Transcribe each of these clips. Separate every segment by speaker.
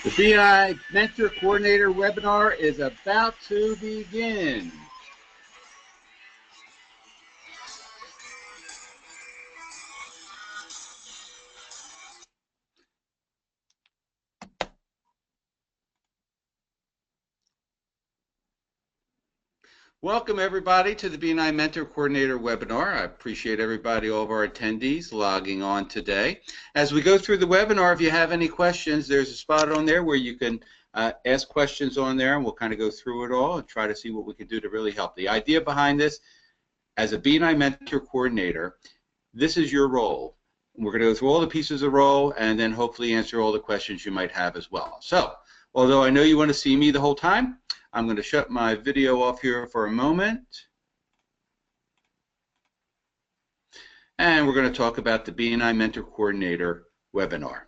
Speaker 1: The BNI Mentor Coordinator webinar is about to begin. Welcome everybody to the BNI Mentor Coordinator webinar. I appreciate everybody, all of our attendees logging on today. As we go through the webinar, if you have any questions, there's a spot on there where you can ask questions on there, and we'll kind of go through it all and try to see what we can do to really help. The idea behind this, as a BNI Mentor Coordinator, this is your role. We're going to go through all the pieces of the role and then hopefully answer all the questions you might have as well. So, although I know you want to see me the whole time, I'm going to shut my video off here for a moment. And we're going to talk about the BNI Mentor Coordinator webinar.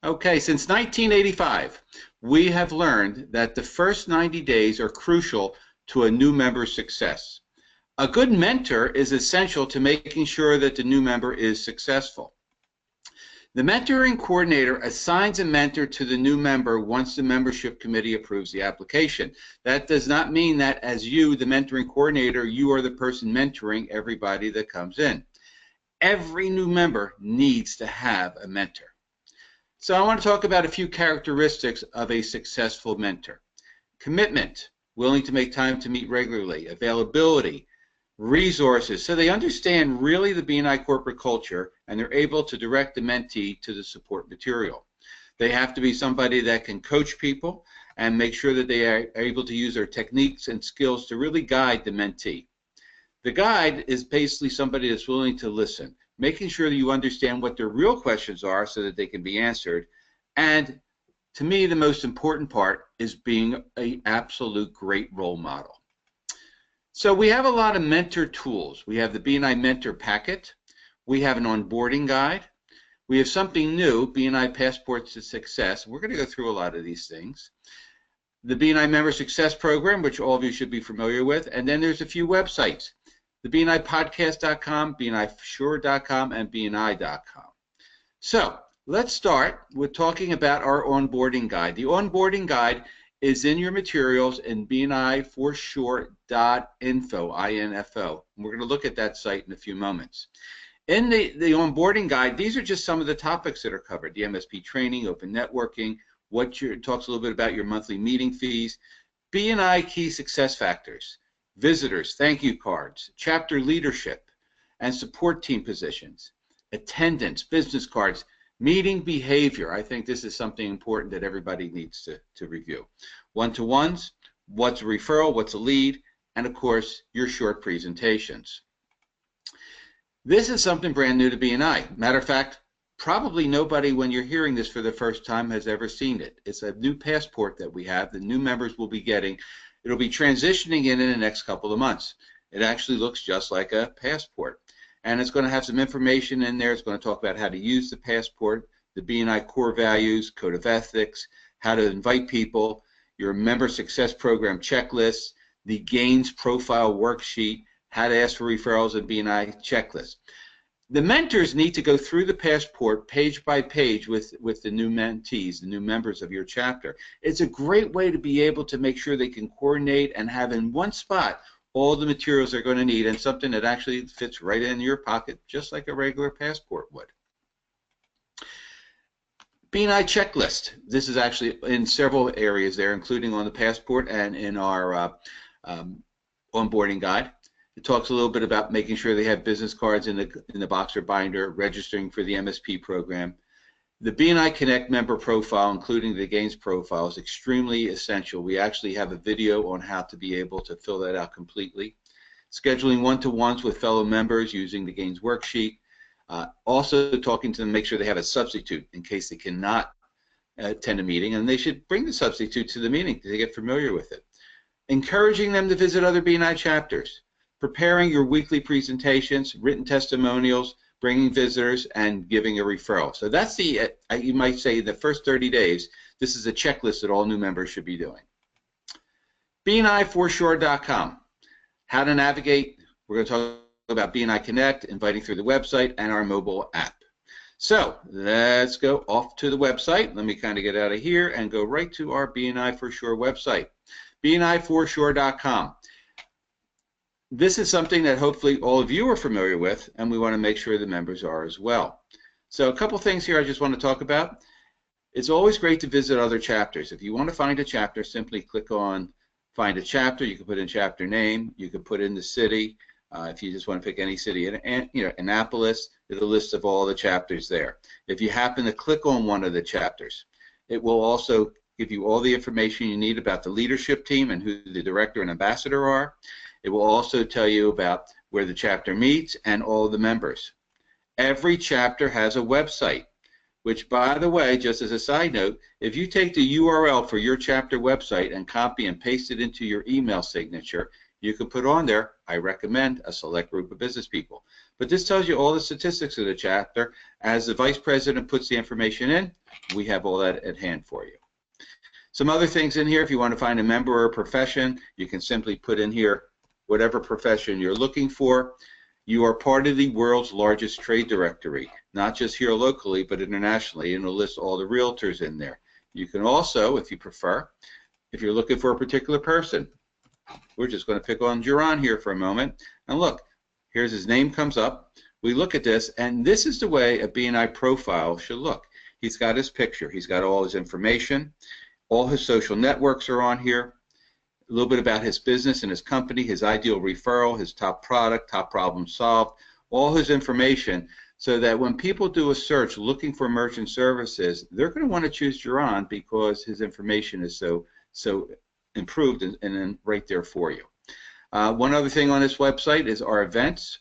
Speaker 1: Okay, since 1985, we have learned that the first 90 days are crucial to a new member's success. A good mentor is essential to making sure that the new member is successful. The mentoring coordinator assigns a mentor to the new member once the membership committee approves the application. That does not mean that as you, the mentoring coordinator, you are the person mentoring everybody that comes in. Every new member needs to have a mentor. So I want to talk about a few characteristics of a successful mentor. Commitment, willing to make time to meet regularly. Availability, resources, so they understand really the BNI corporate culture and they're able to direct the mentee to the support material. They have to be somebody that can coach people and make sure that they are able to use their techniques and skills to really guide the mentee. The guide is basically somebody that's willing to listen, making sure that you understand what their real questions are so that they can be answered. And to me, the most important part is being an absolute great role model. So we have a lot of mentor tools. We have the BNI Mentor Packet. We have an onboarding guide. We have something new, BNI Passports to Success. We're going to go through a lot of these things. The BNI Member Success Program, which all of you should be familiar with. And then there's a few websites, the BNIpodcast.com, BNIsure.com, and BNI.com. So let's start with talking about our onboarding guide. The onboarding guide is in your materials in BNIforSure.info, I-N-F-O. We're going to look at that site in a few moments. In the onboarding guide, these are just some of the topics that are covered. The MSP training, open networking, talks a little bit about your monthly meeting fees, BNI key success factors, visitors, thank you cards, chapter leadership, and support team positions, attendance, business cards, meeting behavior. I think this is something important that everybody needs to review. One-to-ones, what's a referral, what's a lead, and of course, your short presentations. This is something brand new to BNI. Matter of fact, probably nobody when you're hearing this for the first time has ever seen it. It's a new passport that we have. The new members will be getting. It'll be transitioning in the next couple of months. It actually looks just like a passport. And it's going to have some information in there. It's going to talk about how to use the passport, the BNI core values, code of ethics, how to invite people, your member success program checklist, the gains profile worksheet, how to ask for referrals, and BNI checklist. The mentors need to go through the passport page by page with the new mentees, the new members of your chapter. It's a great way to be able to make sure they can coordinate and have in one spot all the materials they're going to need, and something that actually fits right in your pocket, just like a regular passport would. BNI checklist. This is actually in several areas there, including on the passport and in our onboarding guide. It talks a little bit about making sure they have business cards in the box or binder, registering for the MSP program. The BNI Connect member profile, including the gains profile, is extremely essential. We actually have a video on how to be able to fill that out completely. Scheduling one-to-ones with fellow members using the gains worksheet. Also talking to them, make sure they have a substitute in case they cannot attend a meeting, and they should bring the substitute to the meeting to get familiar with it. Encouraging them to visit other BNI chapters. Preparing your weekly presentations, written testimonials, bringing visitors, and giving a referral. So that's the, you might say, the first 30 days, this is a checklist that all new members should be doing. BNIforSure.com, how to navigate. We're going to talk about BNI Connect, inviting through the website, and our mobile app. So let's go off to the website. Let me kind of get out of here and go right to our BNI for Sure website, bni4sure.com. This is something that hopefully all of you are familiar with, and we want to make sure the members are as well. So a couple things here I just want to talk about. It's always great to visit other chapters. If you want to find a chapter, simply click on Find a Chapter. You can put in chapter name. You can put in the city. If you just want to pick any city, and Annapolis, it'll list of all the chapters there. If you happen to click on one of the chapters, it will also give you all the information you need about the leadership team and who the director and ambassador are. It will also tell you about where the chapter meets and all the members. Every chapter has a website, which, by the way, just as a side note, if you take the URL for your chapter website and copy and paste it into your email signature, you can put on there, I recommend a select group of business people. But this tells you all the statistics of the chapter. As the vice president puts the information in, we have all that at hand for you. Some other things in here, if you want to find a member or a profession, you can simply put in here whatever profession you're looking for. You are part of the world's largest trade directory, not just here locally, but internationally, and it'll list all the realtors in there. You can also, if you prefer, if you're looking for a particular person, we're just going to pick on Duran here for a moment, and look, here's his name comes up. We look at this, and this is the way a BNI profile should look. He's got his picture, he's got all his information, all his social networks are on here, a little bit about his business and his company, his ideal referral, his top product, top problem solved, all his information, so that when people do a search looking for merchant services, they're going to want to choose Duran because his information is so improved and then right there for you. One other thing on this website is our events.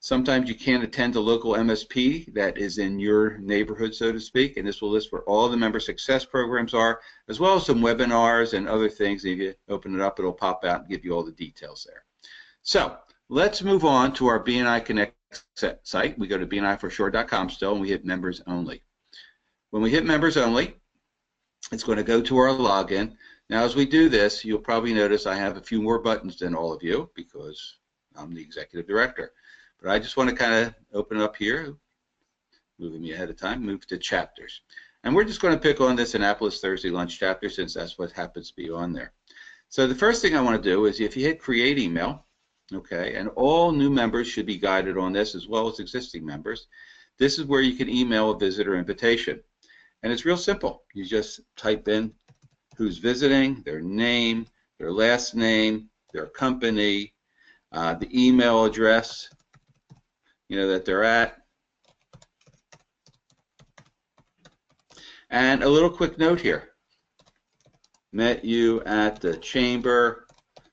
Speaker 1: Sometimes you can't attend a local MSP that is in your neighborhood, so to speak, and this will list where all the member success programs are, as well as some webinars and other things. If you open it up, it'll pop out and give you all the details there. So let's move on to our BNI Connect site. We go to bni4sure.com still, and we hit members only. When we hit members only, it's going to go to our login. Now, as we do this, you'll probably notice I have a few more buttons than all of you because I'm the executive director. But I just want to kind of open it up here, moving me ahead of time, move to chapters. And we're just going to pick on this Annapolis Thursday lunch chapter since that's what happens to be on there. So the first thing I want to do is if you hit create email, okay, and all new members should be guided on this as well as existing members, this is where you can email a visitor invitation. And it's real simple. You just type in who's visiting, their name, their last name, their company, the email address, that they're at. And a little quick note here. Met you at the chamber.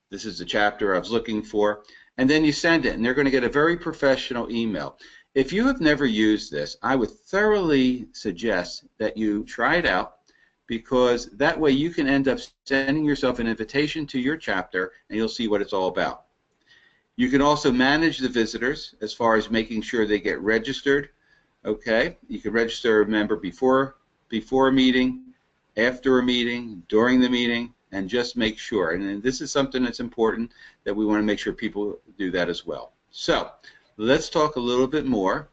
Speaker 1: This is the chapter I was looking for. And then you send it, and they're going to get a very professional email. If you have never used this, I would thoroughly suggest that you try it out, because that way you can end up sending yourself an invitation to your chapter, and you'll see what it's all about. You can also manage the visitors as far as making sure they get registered. Okay, you can register a member before a meeting, after a meeting, during the meeting, and just make sure. And this is something that's important that we want to make sure people do that as well. So let's talk a little bit more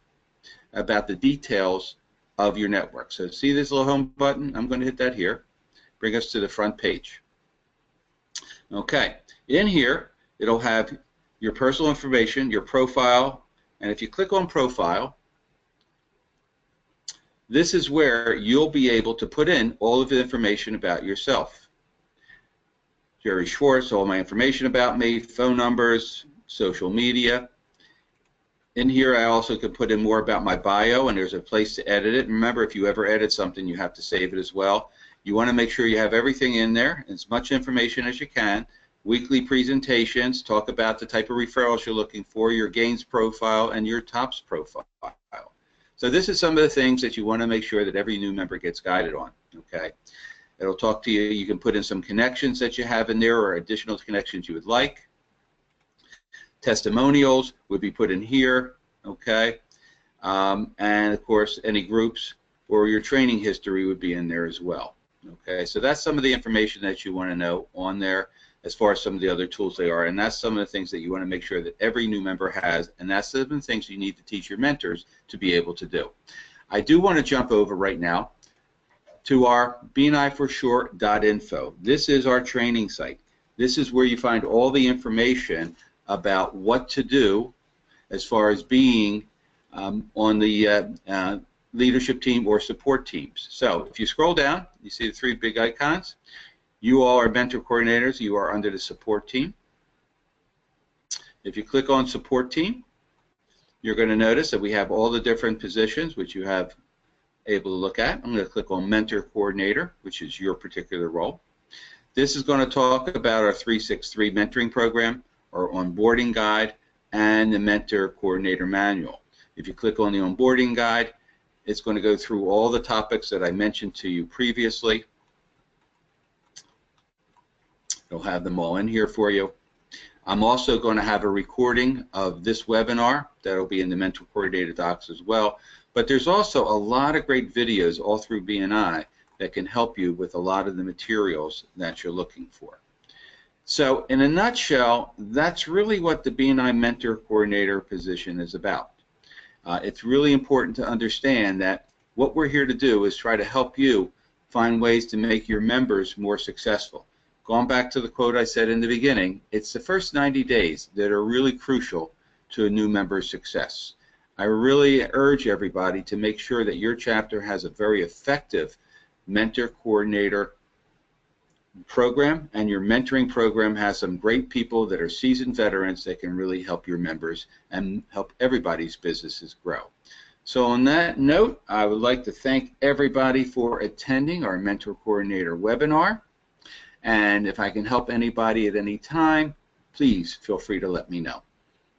Speaker 1: about the details of your network. So see this little home button? I'm going to hit that here. Bring us to the front page. Okay, in here it'll have your personal information, your profile, and if you click on profile, this is where you'll be able to put in all of the information about yourself. Jerry Schwartz, all my information about me, phone numbers, social media. In here I also could put in more about my bio, and there's a place to edit it. Remember, if you ever edit something, you have to save it as well. You want to make sure you have everything in there, as much information as you can. Weekly presentations, talk about the type of referrals you're looking for, your gains profile, and your tops profile. So this is some of the things that you want to make sure that every new member gets guided on. Okay, it'll talk to you. You can put in some connections that you have in there or additional connections you would like. Testimonials would be put in here. Okay, and of course any groups or your training history would be in there as well. Okay, so that's some of the information that you want to know on there as far as some of the other tools they are, and that's some of the things that you want to make sure that every new member has, and that's some of the things you need to teach your mentors to be able to do. I do want to jump over right now to our bniforshore.info. This is our training site. This is where you find all the information about what to do as far as being on the leadership team or support teams. So if you scroll down, you see the three big icons. You all are mentor coordinators. You are under the support team. If you click on support team, you're going to notice that we have all the different positions which you have able to look at. I'm going to click on mentor coordinator, which is your particular role. This is going to talk about our 363 mentoring program, our onboarding guide, and the mentor coordinator manual. If you click on the onboarding guide, it's going to go through all the topics that I mentioned to you previously. It'll have them all in here for you. I'm also going to have a recording of this webinar that will be in the mentor coordinator docs as well. But there's also a lot of great videos all through BNI that can help you with a lot of the materials that you're looking for. So in a nutshell, that's really what the BNI mentor coordinator position is about. It's really important to understand that what we're here to do is try to help you find ways to make your members more successful. Going back to the quote I said in the beginning, it's the first 90 days that are really crucial to a new member's success. I really urge everybody to make sure that your chapter has a very effective mentor coordinator program, and your mentoring program has some great people that are seasoned veterans that can really help your members and help everybody's businesses grow. So on that note, I would like to thank everybody for attending our mentor coordinator webinar. And if I can help anybody at any time, please feel free to let me know.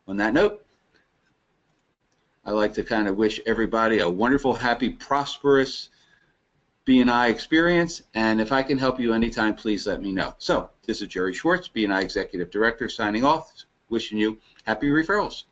Speaker 1: On that note, I'd like to kind of wish everybody a wonderful, happy, prosperous BNI experience, and if I can help you anytime, please let me know. So, this is Jerry Schwartz, BNI Executive Director, signing off, wishing you happy referrals.